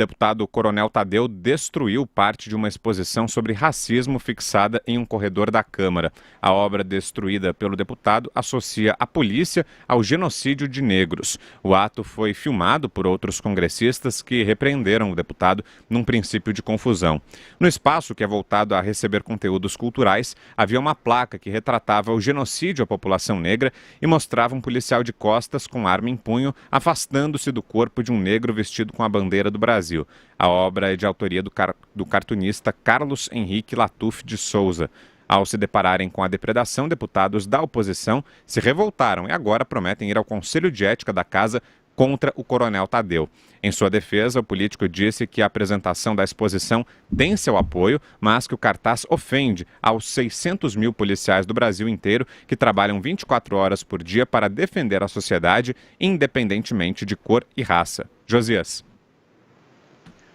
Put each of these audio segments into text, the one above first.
deputado Coronel Tadeu destruiu parte de uma exposição sobre racismo fixada em um corredor da Câmara. A obra destruída pelo deputado associa a polícia ao genocídio de negros. O ato foi filmado por outros congressistas que repreenderam o deputado num princípio de confusão. No espaço, que é voltado a receber conteúdos culturais, havia uma placa que retratava o genocídio à população negra e mostrava um policial de costas com arma em punho afastando-se do corpo de um negro vestido com a bandeira do Brasil. A obra é de autoria do cartunista Carlos Henrique Latuf de Souza. Ao se depararem com a depredação, deputados da oposição se revoltaram e agora prometem ir ao Conselho de Ética da Casa contra o Coronel Tadeu. Em sua defesa, o político disse que a apresentação da exposição tem seu apoio, mas que o cartaz ofende aos 600 mil policiais do Brasil inteiro que trabalham 24 horas por dia para defender a sociedade, independentemente de cor e raça. Josias.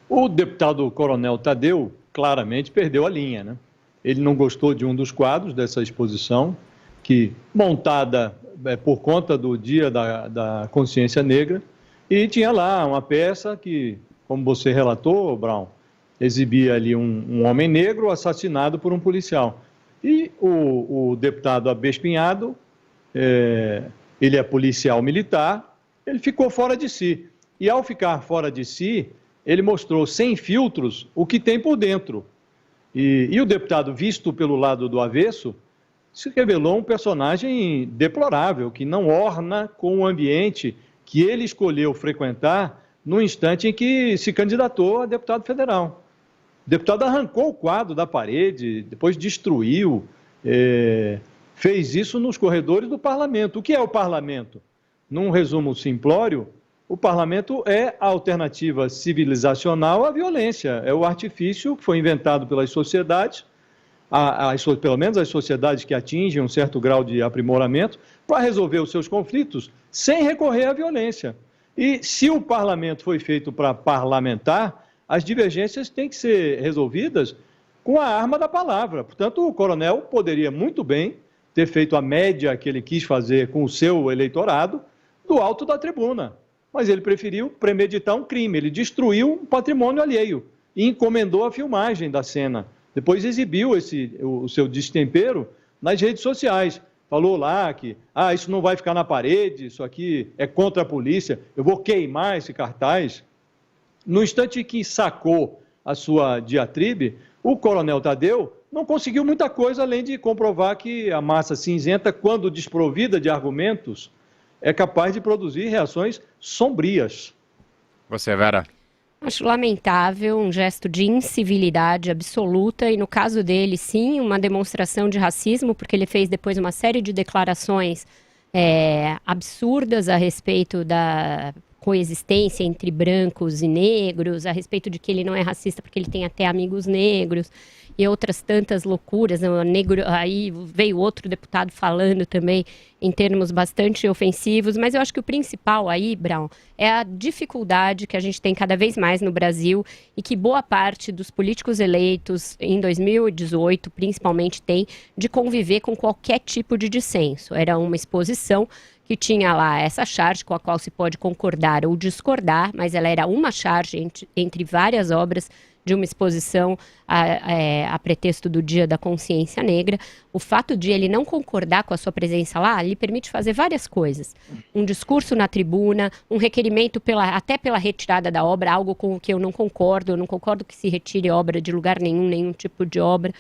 O deputado Coronel Tadeu claramente perdeu a linha, né? Ele não gostou de um dos quadros dessa exposição, que montada por conta do Dia da Consciência Negra, e tinha lá uma peça que, como você relatou, Brown, exibia ali um homem negro assassinado por um policial. E o deputado Abespinhado, ele é policial militar, ele ficou fora de si. E ao ficar fora de si, ele mostrou sem filtros o que tem por dentro. E o deputado, visto pelo lado do avesso, se revelou um personagem deplorável, que não orna com o ambiente que ele escolheu frequentar no instante em que se candidatou a deputado federal. O deputado arrancou o quadro da parede, depois destruiu, fez isso nos corredores do parlamento. O que é o parlamento? Num resumo simplório, o parlamento é a alternativa civilizacional à violência, é o artifício que foi inventado pelas sociedades, pelo menos as sociedades que atingem um certo grau de aprimoramento, para resolver os seus conflitos sem recorrer à violência. E se o parlamento foi feito para parlamentar, as divergências têm que ser resolvidas com a arma da palavra. Portanto, o coronel poderia muito bem ter feito a média que ele quis fazer com o seu eleitorado do alto da tribuna. Mas ele preferiu premeditar um crime, ele destruiu um patrimônio alheio e encomendou a filmagem da cena. Depois exibiu o seu destempero nas redes sociais. Falou lá que isso não vai ficar na parede, isso aqui é contra a polícia, eu vou queimar esse cartaz. No instante que sacou a sua diatribe, o coronel Tadeu não conseguiu muita coisa além de comprovar que a massa cinzenta, quando desprovida de argumentos, é capaz de produzir reações sombrias. Você, Vera? Acho lamentável, um gesto de incivilidade absoluta e, no caso dele, sim, uma demonstração de racismo, porque ele fez depois uma série de declarações absurdas a respeito da coexistência entre brancos e negros, a respeito de que ele não é racista porque ele tem até amigos negros e outras tantas loucuras. Aí veio outro deputado falando também em termos bastante ofensivos, mas eu acho que o principal aí, Brown, é a dificuldade que a gente tem cada vez mais no Brasil e que boa parte dos políticos eleitos em 2018, principalmente, tem de conviver com qualquer tipo de dissenso. Era uma exposição que tinha lá essa charge com a qual se pode concordar ou discordar, mas ela era uma charge entre várias obras de uma exposição a pretexto do Dia da Consciência Negra. O fato de ele não concordar com a sua presença lá lhe permite fazer várias coisas. Um discurso na tribuna, um requerimento até pela retirada da obra, algo com o que eu não concordo que se retire obra de lugar nenhum tipo de obra,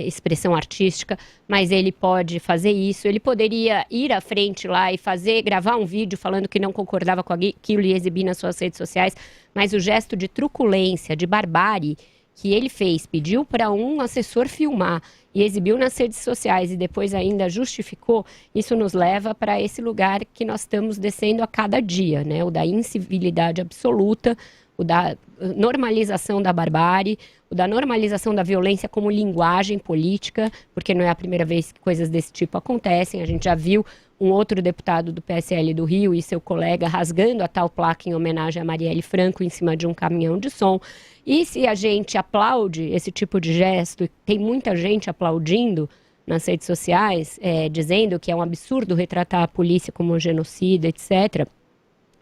expressão artística, mas ele pode fazer isso. Ele poderia ir à frente lá e gravar um vídeo falando que não concordava com aquilo e exibir nas suas redes sociais, mas o gesto de truculência, de barbárie que ele fez, pediu para um assessor filmar e exibiu nas redes sociais e depois ainda justificou, isso nos leva para esse lugar que nós estamos descendo a cada dia, né? O da incivilidade absoluta, o da normalização da barbárie, o da normalização da violência como linguagem política, porque não é a primeira vez que coisas desse tipo acontecem. A gente já viu um outro deputado do PSL do Rio e seu colega rasgando a tal placa em homenagem a Marielle Franco em cima de um caminhão de som. E se a gente aplaude esse tipo de gesto, tem muita gente aplaudindo nas redes sociais, dizendo que é um absurdo retratar a polícia como um genocida, etc.,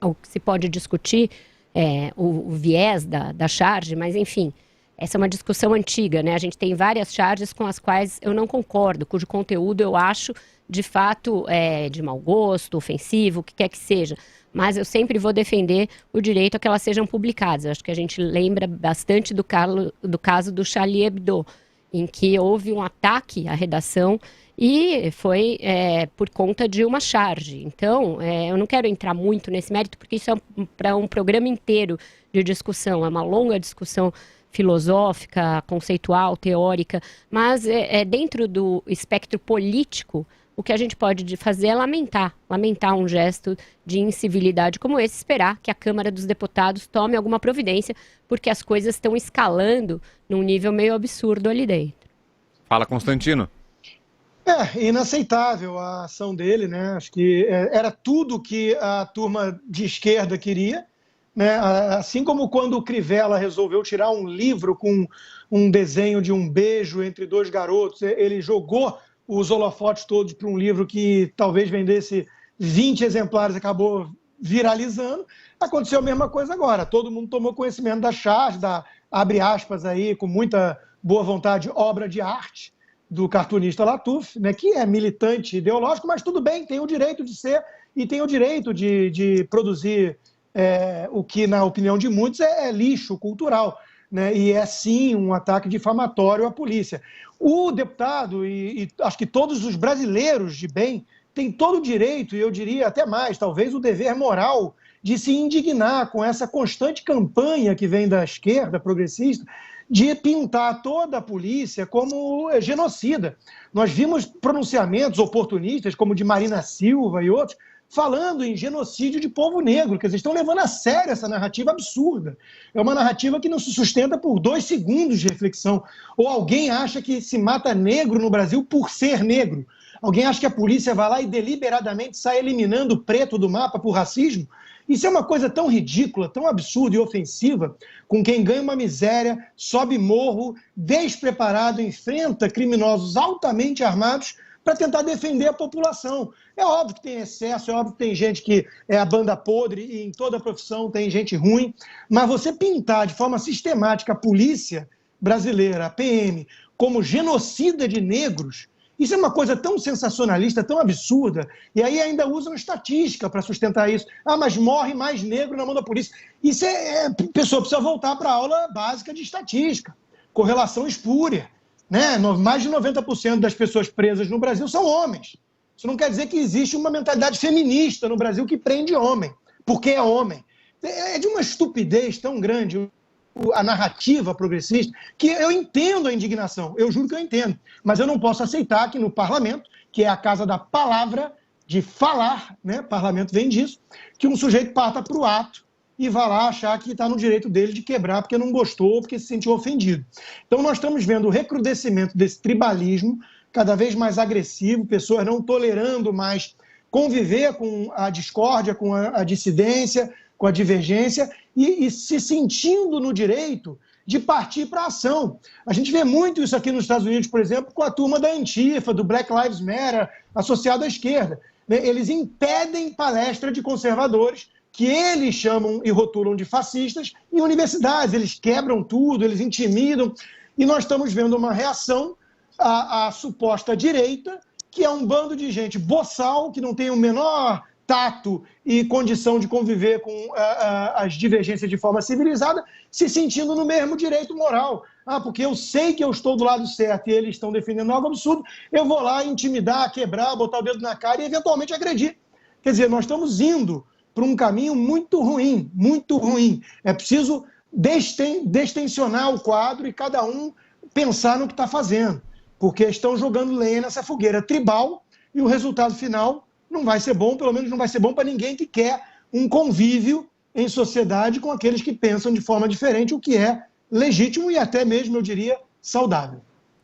o que se pode discutir o viés da charge, mas enfim, essa é uma discussão antiga, né? A gente tem várias charges com as quais eu não concordo, cujo conteúdo eu acho, de fato, de mau gosto, ofensivo, o que quer que seja. Mas eu sempre vou defender o direito a que elas sejam publicadas. Eu acho que a gente lembra bastante do caso do Charlie Hebdo, em que houve um ataque à redação e foi por conta de uma charge. Então, eu não quero entrar muito nesse mérito, porque isso é para um programa inteiro de discussão, é uma longa discussão filosófica, conceitual, teórica, mas dentro do espectro político, o que a gente pode fazer é lamentar um gesto de incivilidade como esse, esperar que a Câmara dos Deputados tome alguma providência, porque as coisas estão escalando num nível meio absurdo ali dentro. Fala, Constantino. Inaceitável a ação dele, né? Acho que era tudo que a turma de esquerda queria, né? Assim como quando o Crivella resolveu tirar um livro com um desenho de um beijo entre dois garotos, ele jogou os holofotes todos para um livro que talvez vendesse 20 exemplares, acabou viralizando. Aconteceu a mesma coisa agora. Todo mundo tomou conhecimento da charge, abre aspas aí, com muita boa vontade, obra de arte do cartunista Latuf, né, que é militante ideológico, mas tudo bem, tem o direito de ser e tem o direito de produzir o que, na opinião de muitos, é lixo cultural. Né, e é sim um ataque difamatório à polícia. O deputado, e acho que todos os brasileiros de bem, têm todo o direito, e eu diria até mais, talvez o dever moral, de se indignar com essa constante campanha que vem da esquerda progressista de pintar toda a polícia como genocida. Nós vimos pronunciamentos oportunistas, como de Marina Silva e outros, falando em genocídio de povo negro, quer dizer, estão levando a sério essa narrativa absurda. É uma narrativa que não se sustenta por 2 segundos de reflexão. Ou alguém acha que se mata negro no Brasil por ser negro? Alguém acha que a polícia vai lá e deliberadamente sai eliminando o preto do mapa por racismo? Isso é uma coisa tão ridícula, tão absurda e ofensiva, com quem ganha uma miséria, sobe morro, despreparado, enfrenta criminosos altamente armados para tentar defender a população. É óbvio que tem excesso, é óbvio que tem gente que é a banda podre e em toda a profissão tem gente ruim, mas você pintar de forma sistemática a polícia brasileira, a PM, como genocida de negros, isso é uma coisa tão sensacionalista, tão absurda, e aí ainda usam estatística para sustentar isso. Mas morre mais negro na mão da polícia. Isso a pessoa precisa voltar para a aula básica de estatística, correlação espúria. Né? Mais de 90% das pessoas presas no Brasil são homens. Isso não quer dizer que existe uma mentalidade feminista no Brasil que prende homem, porque é homem. É de uma estupidez tão grande a narrativa progressista que eu entendo a indignação, eu juro que eu entendo, mas eu não posso aceitar que no parlamento, que é a casa da palavra, de falar, né? Parlamento vem disso, que um sujeito parta para o ato e vá lá achar que está no direito dele de quebrar porque não gostou, porque se sentiu ofendido. Então nós estamos vendo o recrudescimento desse tribalismo cada vez mais agressivo, pessoas não tolerando mais conviver com a discórdia, com a dissidência, com a divergência e se sentindo no direito de partir para a ação. A gente vê muito isso aqui nos Estados Unidos, por exemplo, com a turma da Antifa, do Black Lives Matter, associado à esquerda. Eles impedem palestra de conservadores que eles chamam e rotulam de fascistas em universidades. Eles quebram tudo, eles intimidam. E nós estamos vendo uma reação à suposta direita, que é um bando de gente boçal, que não tem o menor tato e condição de conviver com as divergências de forma civilizada, se sentindo no mesmo direito moral. Porque eu sei que eu estou do lado certo e eles estão defendendo algo absurdo, eu vou lá intimidar, quebrar, botar o dedo na cara e eventualmente agredir. Quer dizer, nós estamos indo para um caminho muito ruim, muito ruim. É preciso destensionar o quadro e cada um pensar no que está fazendo, porque estão jogando lenha nessa fogueira tribal e o resultado final não vai ser bom, pelo menos não vai ser bom para ninguém que quer um convívio em sociedade com aqueles que pensam de forma diferente, o que é legítimo e até mesmo, eu diria, saudável.